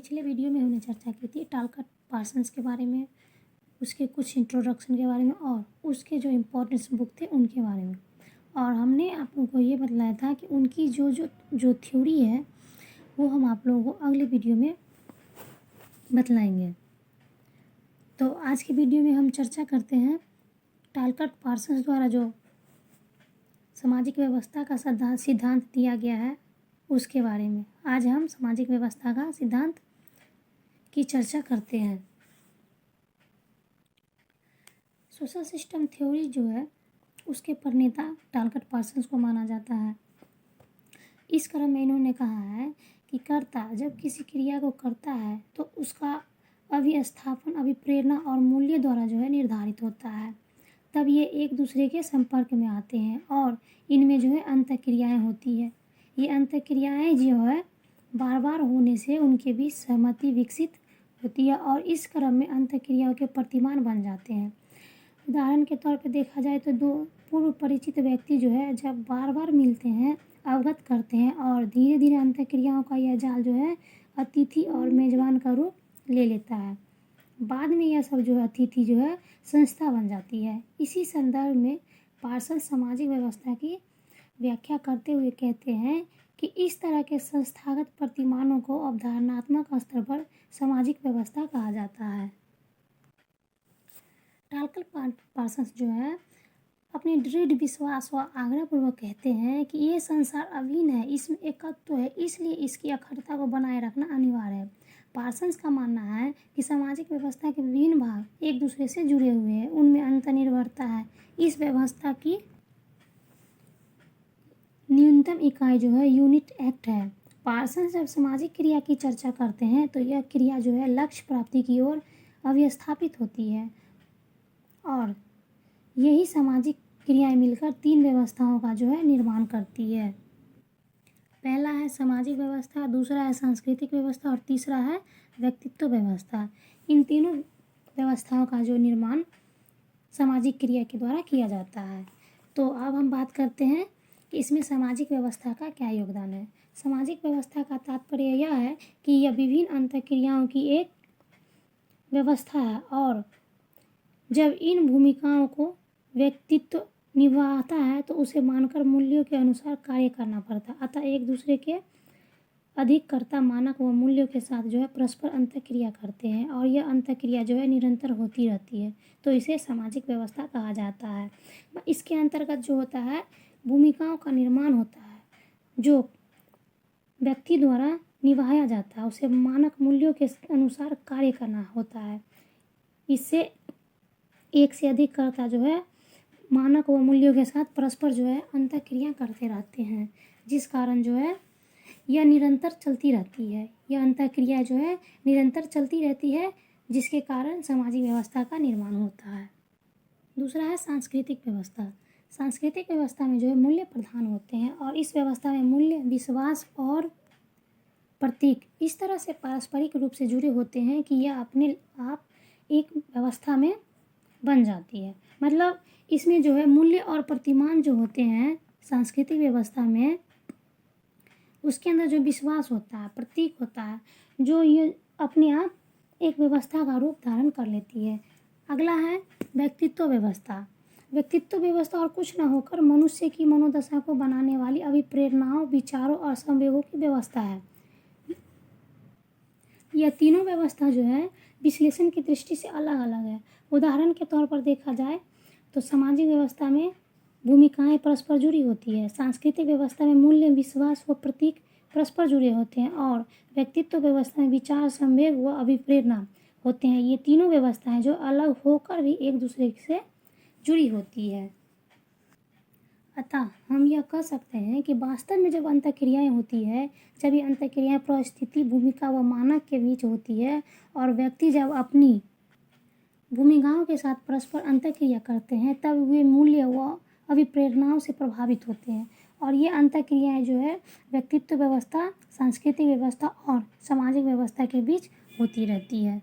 पिछले वीडियो में हमने चर्चा की थी टालकट पार्सन्स के बारे में, उसके कुछ इंट्रोडक्शन के बारे में और उसके जो इम्पोर्टेंस बुक थे उनके बारे में। और हमने आप लोगों को ये बतलाया था कि उनकी जो थ्योरी है वो हम आप लोगों को अगले वीडियो में बतलाएंगे। तो आज की वीडियो में हम चर्चा करते हैं टालकट पार्सन्स द्वारा जो सामाजिक व्यवस्था का सिद्धांत दिया गया है उसके बारे में। आज हम सामाजिक व्यवस्था का सिद्धांत की चर्चा करते हैं। सोशल सिस्टम थ्योरी जो है उसके प्रणेता टालकट पार्सन्स को माना जाता है। इस क्रम में इन्होंने कहा है कि कर्ता जब किसी क्रिया को करता है तो उसका अभिस्थापन अभिप्रेरणा और मूल्य द्वारा जो है निर्धारित होता है। तब ये एक दूसरे के संपर्क में आते हैं और इनमें जो है अंतःक्रियाएँ होती है। ये अंतःक्रियाएँ जो है बार बार होने से उनके बीच सहमति विकसित होती है और इस क्रम में अंतःक्रियाओं के प्रतिमान बन जाते हैं। उदाहरण के तौर पर देखा जाए तो दो पूर्व परिचित व्यक्ति जो है जब बार बार मिलते हैं, अवगत करते हैं और धीरे धीरे अंतःक्रियाओं का यह जाल जो है अतिथि और मेजबान का रूप ले लेता है। बाद में यह सब जो है अतिथि जो है संस्था बन जाती है। इसी संदर्भ में पार्सन सामाजिक व्यवस्था की व्याख्या करते हुए कहते हैं कि इस तरह के संस्थागत प्रतिमानों को अवधारणात्मक स्तर पर सामाजिक व्यवस्था कहा जाता है। टालकट पार्सन्स जो है अपने दृढ़ विश्वास व आग्रहपूर्वक कहते हैं कि ये संसार अभिन्न है, इसमें एकत्व है, इसलिए इसकी अखंडता को बनाए रखना अनिवार्य है। पार्सन्स का मानना है कि सामाजिक व्यवस्था के विभिन्न भाग एक दूसरे से जुड़े हुए हैं, उनमें अंतर्निर्भरता है। इस व्यवस्था की न्यूनतम इकाई जो है यूनिट एक्ट है। पार्सन्स जब सामाजिक क्रिया की चर्चा करते हैं तो यह क्रिया जो है लक्ष्य प्राप्ति की ओर अभिस्थापित होती है और यही सामाजिक क्रियाएं मिलकर तीन व्यवस्थाओं का जो है निर्माण करती है। पहला है सामाजिक व्यवस्था, दूसरा है सांस्कृतिक व्यवस्था और तीसरा है व्यक्तित्व व्यवस्था। इन तीनों व्यवस्थाओं का जो निर्माण सामाजिक क्रिया के द्वारा किया जाता है। तो अब हम बात करते हैं कि इसमें सामाजिक व्यवस्था का क्या योगदान है। सामाजिक व्यवस्था का तात्पर्य यह है कि यह विभिन्न अंतःक्रियाओं की एक व्यवस्था है और जब इन भूमिकाओं को व्यक्तित्व निभाता है तो उसे मानकर मूल्यों के अनुसार कार्य करना पड़ता है। अतः एक दूसरे के अधिककर्ता मानक व मूल्यों के साथ जो है परस्पर अंतःक्रिया करते हैं और यह अंतःक्रिया जो है निरंतर होती रहती है, तो इसे सामाजिक व्यवस्था कहा जाता है। इसके अंतर्गत जो होता है भूमिकाओं का निर्माण होता है जो व्यक्ति द्वारा निभाया जाता है, उसे मानक मूल्यों के अनुसार कार्य करना होता है। इससे एक से अधिक कर्ता जो है मानक व मूल्यों के साथ परस्पर जो है अंतःक्रिया करते रहते हैं, जिस कारण जो है यह निरंतर चलती रहती है। यह अंतःक्रिया जो है निरंतर चलती रहती है जिसके कारण सामाजिक व्यवस्था का निर्माण होता है। दूसरा है सांस्कृतिक व्यवस्था। सांस्कृतिक व्यवस्था में जो है मूल्य प्रधान होते हैं और इस व्यवस्था में मूल्य, विश्वास और प्रतीक इस तरह से पारस्परिक रूप से जुड़े होते हैं कि यह अपने आप एक व्यवस्था में बन जाती है। मतलब इसमें जो है मूल्य और प्रतिमान जो होते हैं सांस्कृतिक व्यवस्था में, उसके अंदर जो विश्वास होता है, प्रतीक होता है, जो ये अपने आप एक व्यवस्था का रूप धारण कर लेती है। अगला है व्यक्तित्व व्यवस्था। व्यक्तित्व व्यवस्था और कुछ न होकर मनुष्य की मनोदशा को बनाने वाली अभिप्रेरणाओं, विचारों और संवेगों की व्यवस्था है। यह तीनों व्यवस्था जो है विश्लेषण की दृष्टि से अलग अलग है। उदाहरण के तौर पर देखा जाए तो सामाजिक व्यवस्था में भूमिकाएं परस्पर जुड़ी होती है, सांस्कृतिक व्यवस्था में मूल्य, विश्वास व प्रतीक परस्पर जुड़े होते हैं और व्यक्तित्व व्यवस्था में विचार, संवेग व अभिप्रेरणा होते हैं। ये तीनों व्यवस्थाएं जो अलग होकर भी एक दूसरे से जुड़ी होती है। अतः हम यह कह सकते हैं कि वास्तव में जब अंतःक्रियाएं होती है, जब ये अंतःक्रियाएं परिस्थिति, भूमिका व मानक के बीच होती है और व्यक्ति जब अपनी भूमिकाओं के साथ परस्पर अंतःक्रिया करते हैं तब वे मूल्य व अभिप्रेरणाओं से प्रभावित होते हैं और ये अंतःक्रियाएं जो है व्यक्तित्व व्यवस्था, सांस्कृतिक व्यवस्था और सामाजिक व्यवस्था के बीच होती रहती है।